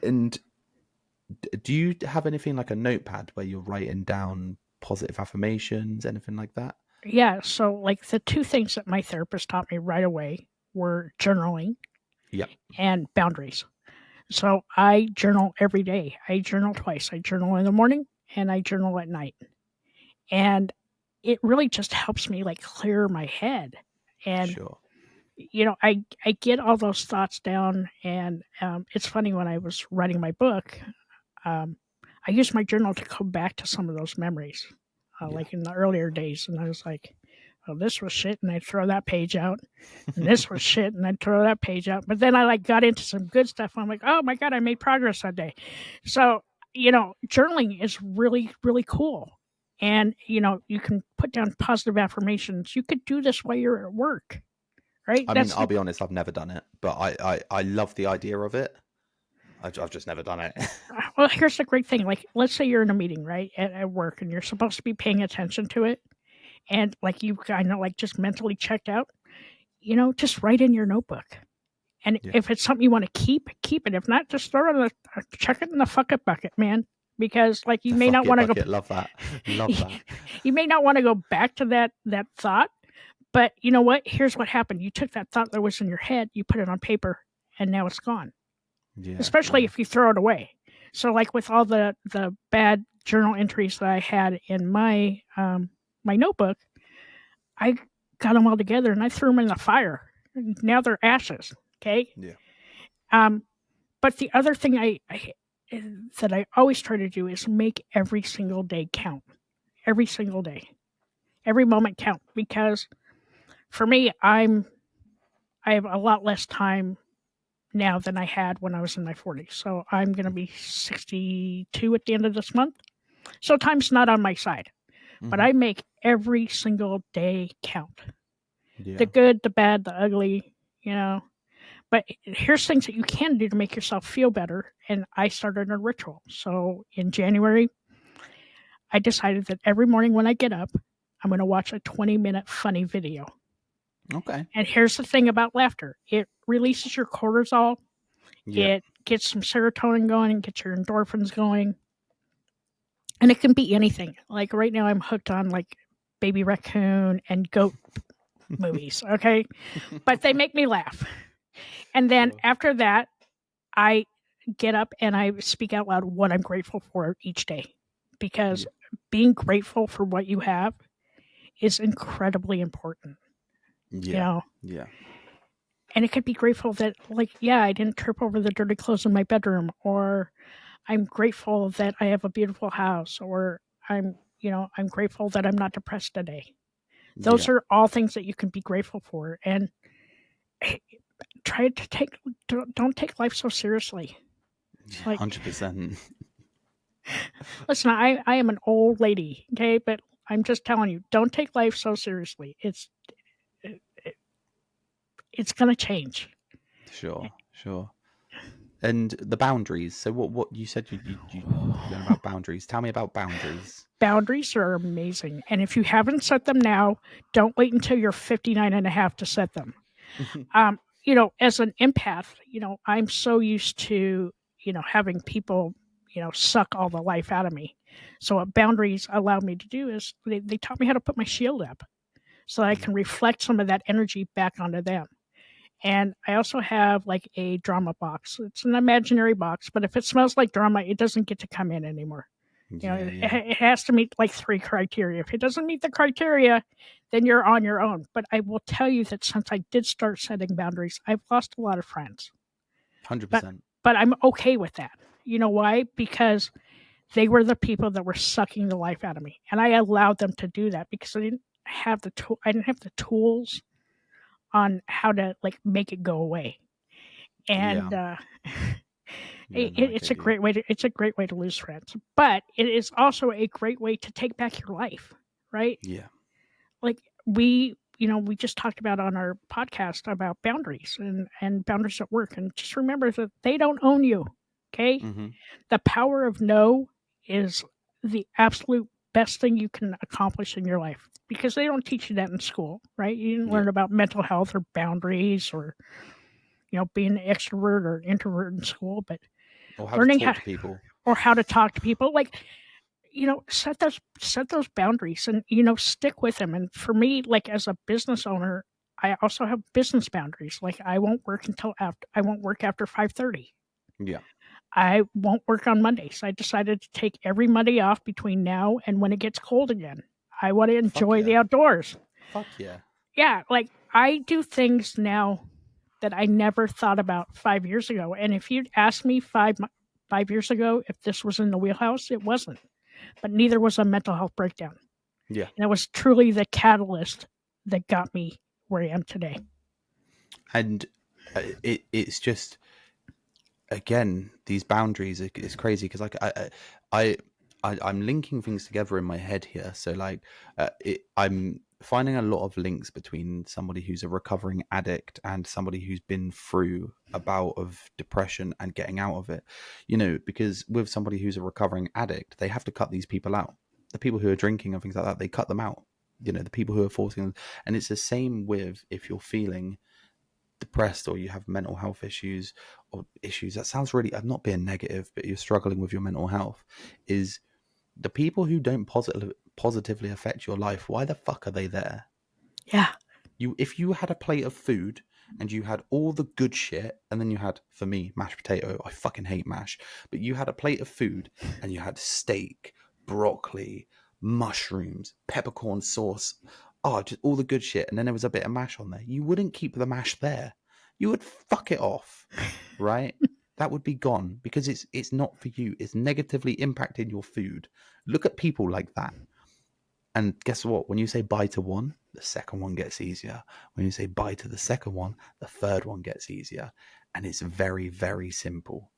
And do you have anything like a notepad where you're writing down positive affirmations, anything like that? Yeah, so like the two things that my therapist taught me right away were journaling Yep. and boundaries. So I journal every day. I journal twice. I journal in the morning and I journal at night. And it really just helps me like clear my head. And Sure. I get all those thoughts down. And it's funny, when I was writing my book, I used my journal to come back to some of those memories, Yeah. like in the earlier days. And I was like, oh, this was shit, and I'd throw that page out. And this was shit, and I'd throw that page out. But then I like got into some good stuff. I'm like, oh my God, I made progress that day. So, journaling is really, really cool. And, you can put down positive affirmations. You could do this while you're at work, right? I mean, I'll be honest, I've never done it, but I love the idea of it. I've just never done it. Well, here's the great thing. Like, let's say you're in a meeting, right, at work, and you're supposed to be paying attention to it. And like you kind of like just mentally checked out, just write in your notebook. And Yeah. if it's something you want to keep it. If not, just throw it in chuck it in the fuck it bucket, man. Because like you The may fuck not it want to go. bucket. Love that. Love that. You may not want to go back to that thought, but you know what? Here's what happened. You took that thought that was in your head, you put it on paper, and now it's gone. Yeah. Especially Yeah. if you throw it away. So like with all the bad journal entries that I had in my my notebook, I got them all together and I threw them in the fire. Now they're ashes. Okay. Yeah. But the other thing that I always try to do is make every single day count. Every single day, every moment count. Because for me, I have a lot less time now than I had when I was in my 40s. So I'm going to be 62 at the end of this month. So time's not on my side. But I make every single day count. Yeah. The good, the bad, the ugly, But here's things that you can do to make yourself feel better. And I started a ritual. So in January, I decided that every morning when I get up, I'm going to watch a 20-minute funny video. Okay. And here's the thing about laughter. It releases your cortisol. Yeah. It gets some serotonin going and gets your endorphins going. And it can be anything. Like right now I'm hooked on like Baby Raccoon and goat movies, okay? But they make me laugh. And then Sure. after that, I get up and I speak out loud what I'm grateful for each day. Because Yeah. being grateful for what you have is incredibly important, you Yeah. know? Yeah. And it could be grateful that, like, yeah, I didn't trip over the dirty clothes in my bedroom, or I'm grateful that I have a beautiful house, or I'm grateful that I'm not depressed today. Those Yeah. are all things that you can be grateful for. And try to don't take life so seriously. Like, 100%. listen, I am an old lady, okay, but I'm just telling you, don't take life so seriously. It, it, it's gonna change. Sure. Sure. And the boundaries. So what you said you learn about boundaries. Tell me about boundaries. Boundaries are amazing, and if you haven't set them now, don't wait until you're 59 and a half to set them. As an empath, I'm so used to, having people, suck all the life out of me. So what boundaries allowed me to do is they taught me how to put my shield up so that I Yeah. can reflect some of that energy back onto them. And I also have like a drama box. It's an imaginary box, but if it smells like drama, it doesn't get to come in anymore. Yeah. It, Yeah. it has to meet like 3 criteria. If it doesn't meet the criteria, then you're on your own. But I will tell you that since I did start setting boundaries, I've lost a lot of friends. Hundred But percent. but I'm okay with that. You know why? Because they were the people that were sucking the life out of me, and I allowed them to do that because I didn't have the tools on how to like make it go away. Yeah. And Yeah. No, I it's get a you. great way to lose friends, but it is also a great way to take back your life, right? Yeah. Like we just talked about on our podcast about boundaries and boundaries at work, and just remember that they don't own you. Okay, Mm-hmm. the power of no is the absolute best thing you can accomplish in your life because they don't teach you that in school, right? You didn't Yeah. learn about mental health or boundaries or being an extrovert or introvert in school, but Or how to learning talk to people. how to talk to people, like, set those boundaries and stick with them. And for me, like as a business owner, I also have business boundaries. Like I won't work after 5:30. Yeah. I won't work on Mondays. I decided to take every Monday off between now and when it gets cold again. I want to Fuck enjoy yeah. the outdoors. Fuck yeah. Yeah, like I do things now that I never thought about 5 years ago. And if you'd asked me 5 years ago if this was in the wheelhouse, it wasn't. But neither was a mental health breakdown. Yeah. And it was truly the catalyst that got me where I am today. And it's just, again, these boundaries is crazy because like I I'm linking things together in my head here. So like I'm finding a lot of links between somebody who's a recovering addict and somebody who's been through a bout of depression and getting out of it. Because with somebody who's a recovering addict, they have to cut these people out. The people who are drinking and things like that, they cut them out. The people who are forcing them. And it's the same with if you're feeling depressed or you have mental health issues or issues that sounds really, I'm not being negative, but you're struggling with your mental health, is the people who don't positively affect your life, why the fuck are they there? Yeah. If you had a plate of food and you had all the good shit, and then you had, for me, mashed potato, I fucking hate mash, but you had a plate of food and you had steak, broccoli, mushrooms, peppercorn sauce, just all the good shit, and then there was a bit of mash on there, you wouldn't keep the mash there. You would fuck it off, right? That would be gone because it's not for you. It's negatively impacting your food. Look at people like that. And guess what? When you say bye to one, the second one gets easier. When you say bye to the second one, the third one gets easier. And it's very, very simple.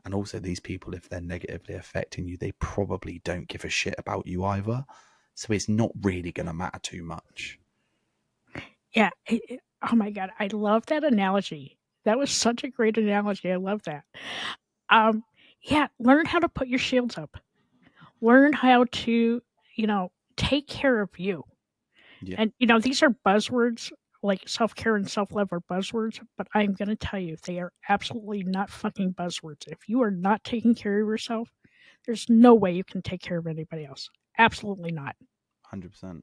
And also, these people, if they're negatively affecting you, they probably don't give a shit about you either. So it's not really going to matter too much. Yeah. Oh my God. I love that analogy. That was such a great analogy. I love that. Um, yeah, learn how to put your shields up. Learn how to, take care of you. Yeah. And these are buzzwords like self-care and self-love are buzzwords, but I'm going to tell you, they are absolutely not fucking buzzwords. If you are not taking care of yourself, there's no way you can take care of anybody else. Absolutely not. 100%.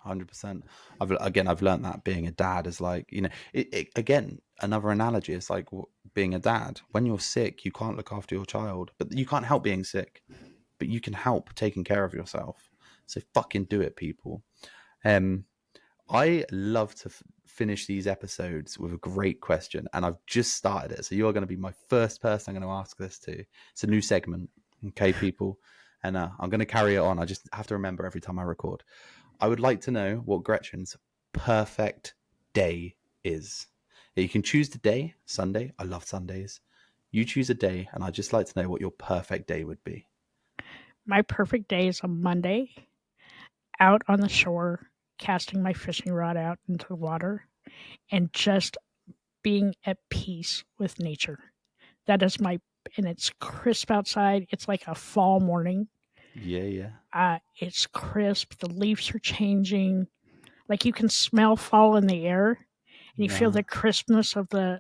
100%. I've learned that being a dad is like, again, another analogy is like being a dad. When you're sick, you can't look after your child, but you can't help being sick, but you can help taking care of yourself. So fucking do it, people. I love to finish these episodes with a great question, and I've just started it. So you're going to be my first person I'm going to ask this to. It's a new segment, okay, people? And I'm going to carry it on. I just have to remember every time I record. I would like to know what Gretchen's perfect day is. You can choose the day, Sunday. I love Sundays. You choose a day, and I'd just like to know what your perfect day would be. My perfect day is a Monday, out on the shore, casting my fishing rod out into the water, and just being at peace with nature. That is and it's crisp outside. It's like a fall morning. Yeah. It's crisp. The leaves are changing. Like you can smell fall in the air, and you feel the crispness of the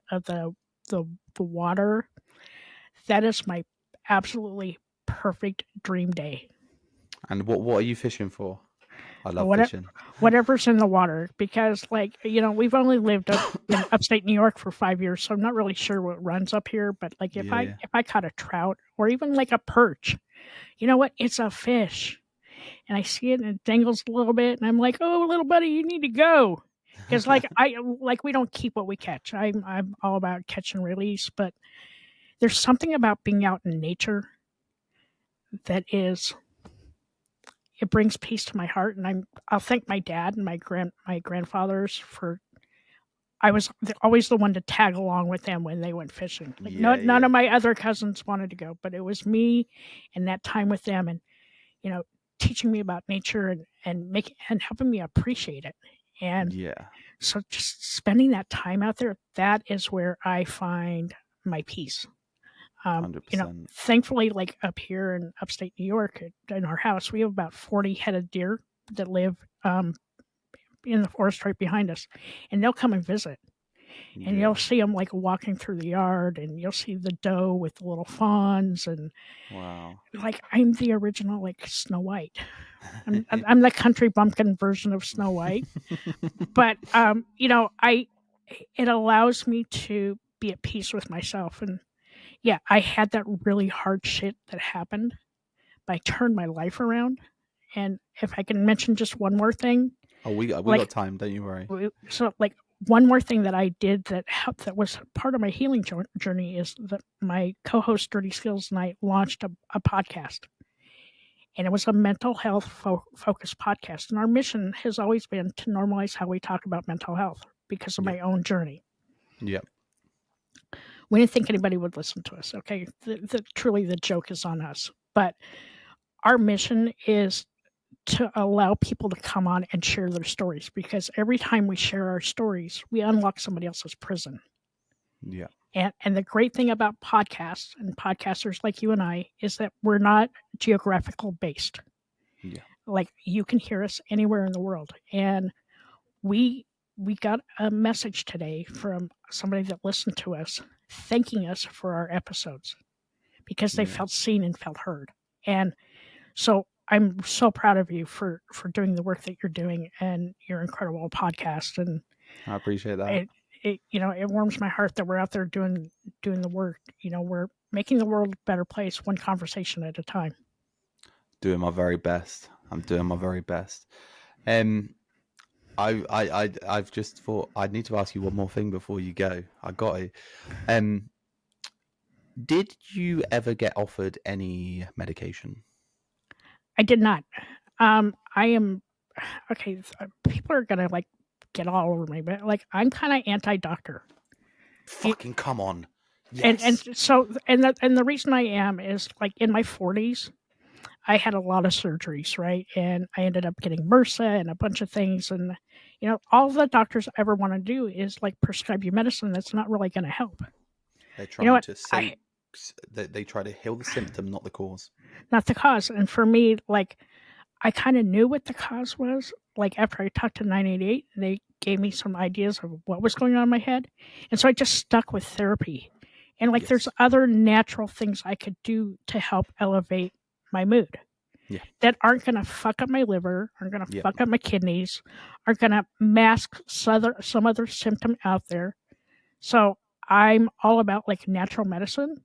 water. That is my absolutely perfect dream day. And what are you fishing for? I love fishing. Whatever's in the water, because we've only lived in upstate New York for 5 years, so I'm not really sure what runs up here. But like if I caught a trout or even like a perch, you know what? It's a fish, and I see it and it dangles a little bit, and I'm like, oh, little buddy, you need to go, because we don't keep what we catch. I'm all about catch and release, but there's something about being out in nature that it brings peace to my heart, and I'll thank my dad and my grandfathers for. I was always the one to tag along with them when they went fishing. None of my other cousins wanted to go, but it was me, and that time with them, and teaching me about nature and helping me appreciate it. And so just spending that time out there, that is where I find my peace. 100%. Thankfully, like up here in upstate New York, in our house, we have about 40 headed deer that live in the forest right behind us, and they'll come and visit. And you'll see them like walking through the yard, and you'll see the doe with the little fawns, and wow, like I'm the original like Snow White. I'm the country bumpkin version of Snow White, but it allows me to be at peace with myself. And yeah, I had that really hard shit that happened, but I turned my life around. And if I can mention just one more thing. Oh, we got time, don't you worry. So like one more thing that I did that helped, that was part of my healing journey, is that my co-host Dirty Skills and I launched a podcast. And it was a mental health focused podcast. And our mission has always been to normalize how we talk about mental health because of my own journey. Yep. We didn't think anybody would listen to us. Okay. Truly the joke is on us. But our mission is to allow people to come on and share their stories, because every time we share our stories, we unlock somebody else's prison. Yeah. And the great thing about podcasts and podcasters like you and I is that we're not geographical based. Yeah. Like you can hear us anywhere in the world. And we got a message today from somebody that listened to us, thanking us for our episodes because they felt seen and felt heard. And so I'm so proud of you for doing the work that you're doing and your incredible podcast. And I appreciate that. It warms my heart that we're out there doing the work. We're making the world a better place, one conversation at a time. Doing my very best. I'm doing my very best. I've just thought I need to ask you one more thing before you go. I got it. Did you ever get offered any medication? I did not. I am okay. People are gonna like get all over me, but like I'm kind of anti-doctor. Fucking come on. Yes. And the reason I am is like in my 40s, I had a lot of surgeries, right? And I ended up getting MRSA and a bunch of things. And, all the doctors ever want to do is like prescribe you medicine that's not really going to help. They're trying to say they try to heal the symptom, not the cause. Not the cause. And for me, like, I kind of knew what the cause was. Like after I talked to 988, they gave me some ideas of what was going on in my head. And so I just stuck with therapy. And like there's Yes. other natural things I could do to help elevate my mood Yeah. that aren't going to fuck up my liver, aren't going to Yeah. fuck up my kidneys, aren't going to mask some other symptom out there. So I'm all about like natural medicine.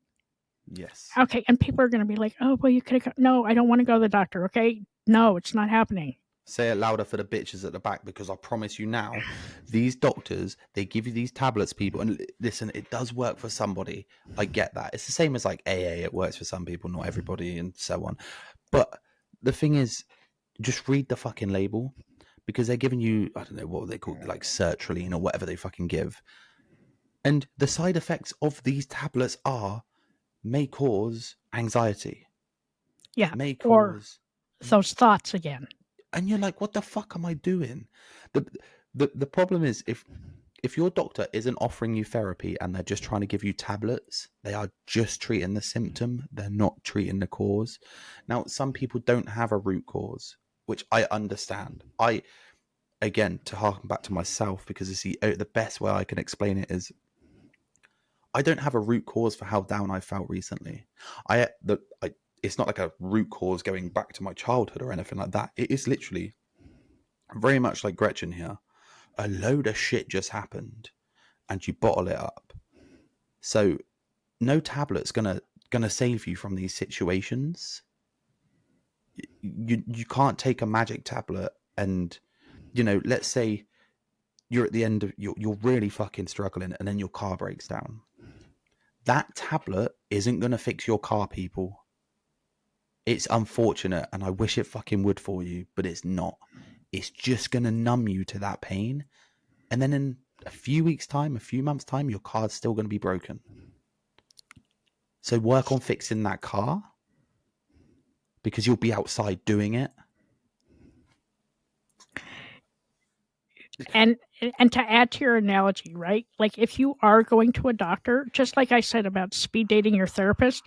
Yes. Okay, and people are going to be like, "Oh, well, you could have." No, I don't want to go to the doctor. Okay, no, it's not happening. Say it louder for the bitches at the back, because I promise you now, these doctors, they give you these tablets, people, and listen, it does work for somebody. I get that. It's the same as like AA. It works for some people, not everybody, and so on. But the thing is, just read the fucking label, because they're giving you, I don't know what they call, like sertraline or whatever they fucking give. And the side effects of these tablets may cause anxiety, Yeah, may or cause, those thoughts again. and you're like, what the fuck am I doing? The the problem is, if your doctor isn't offering you therapy and they're just trying to give you tablets, they are just treating the symptom. They're not treating the cause. Now, some people don't have a root cause, which I understand. Again, to harken back to myself, because the best way I can explain it is, I don't have a root cause for how down I felt recently. It's not like a root cause going back to my childhood or anything like that. It is literally very much like Gretchen here. A load of shit just happened, and you bottle it up. So no tablet's gonna save you from these situations. You can't take a magic tablet and, let's say you're at the end of you're really fucking struggling, and then your car breaks down. That tablet isn't gonna fix your car, people. It's unfortunate, and I wish it fucking would for you, but it's not. It's just gonna numb you to that pain, and then in a few weeks' time, a few months' time, your car's still gonna be broken. So work on fixing that car, because you'll be outside doing it. And to add to your analogy, right? Like if you are going to a doctor, just like I said about speed dating your therapist,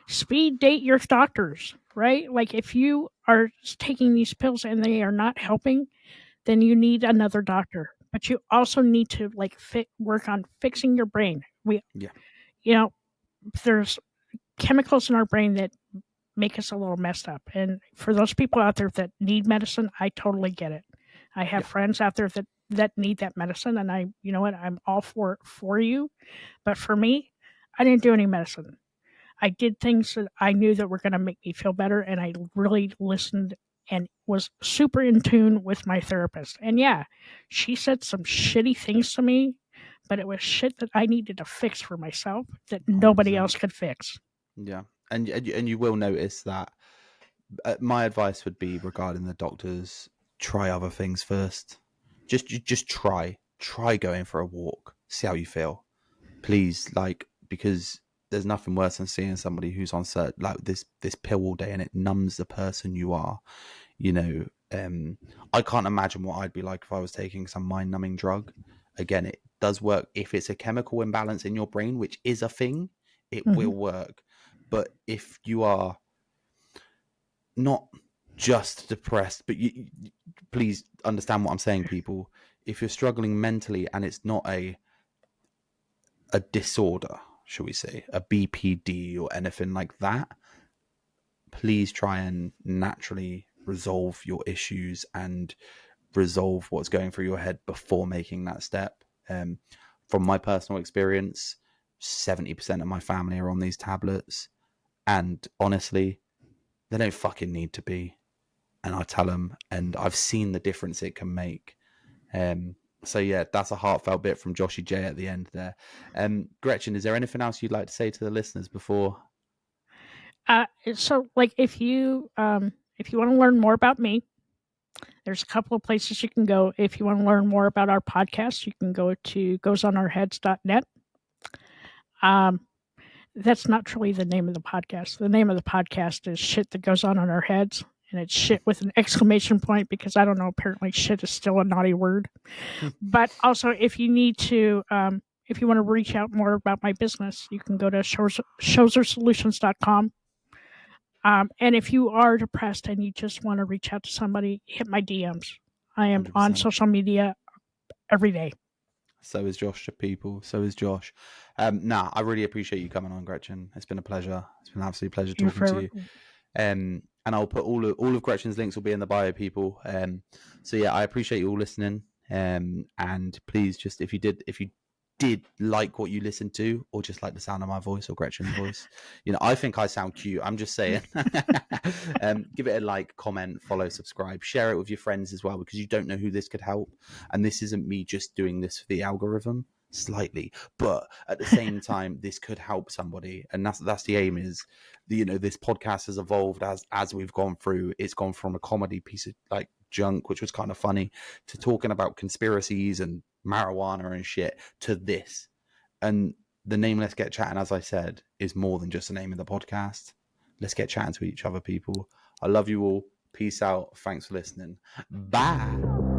speed date your doctors, right? Like if you are taking these pills and they are not helping, then you need another doctor. But you also need to like work on fixing your brain. Yeah. There's chemicals in our brain that make us a little messed up. And for those people out there that need medicine, I totally get it. I have Yeah. friends out there that need that medicine, and you know what, I'm all for it for you. But for me, I didn't do any medicine. I did things that I knew that were going to make me feel better, and I really listened and was super in tune with my therapist. And yeah, she said some shitty things to me, but it was shit that I needed to fix for myself that nobody 100%. else could fix. Yeah. And you will notice that, my advice would be, regarding the doctors, try other things first. Just try going for a walk, see how you feel, please. Like, because there's nothing worse than seeing somebody who's on like this pill all day, and it numbs the person you are. I can't imagine what I'd be like if I was taking some mind numbing drug. Again, it does work if it's a chemical imbalance in your brain, which is a thing. It Mhm. will work. But if you are not just depressed, but please understand what I'm saying, people. If you're struggling mentally and it's not a disorder, shall we say, a BPD or anything like that, please try and naturally resolve your issues and resolve what's going through your head before making that step. From my personal experience, 70% of my family are on these tablets, and honestly, they don't fucking need to be. And I tell them, and I've seen the difference it can make. So yeah, that's a heartfelt bit from Joshy J at the end there. Gretchen, is there anything else you'd like to say to the listeners before? So like if you want to learn more about me, there's a couple of places you can go. If you want to learn more about our podcast, you can go to goesonourheads.net. That's not truly the name of the podcast. The name of the podcast is Shit That Goes On in Our Heads, and it's shit with an exclamation point, because I don't know, apparently shit is still a naughty word. But also, if you need to, if you want to reach out more about my business, you can go to schosersolutions.com. And if you are depressed and you just want to reach out to somebody, hit my DMs. I am on 100%. social media every day. So is Josh to people. So is Josh. I really appreciate you coming on, Gretchen. It's been a pleasure. It's been an absolute pleasure You talking to for you. And I'll put all of Gretchen's links will be in the bio, people. So yeah, I appreciate you all listening. And please, just if you did like what you listened to, or just like the sound of my voice or Gretchen's voice, I think I sound cute. I'm just saying. Give it a like, comment, follow, subscribe, share it with your friends as well, because you don't know who this could help. And this isn't me just doing this for the algorithm, slightly, but at the same time, this could help somebody, and that's the aim. Is this podcast has evolved as we've gone through. It's gone from a comedy piece of like junk, which was kind of funny, to talking about conspiracies and marijuana and shit, to this. And the name Let's Get Chatting, as I said, is more than just the name of the podcast. Let's get chatting to each other, people. I love you all. Peace out. Thanks for listening. Bye.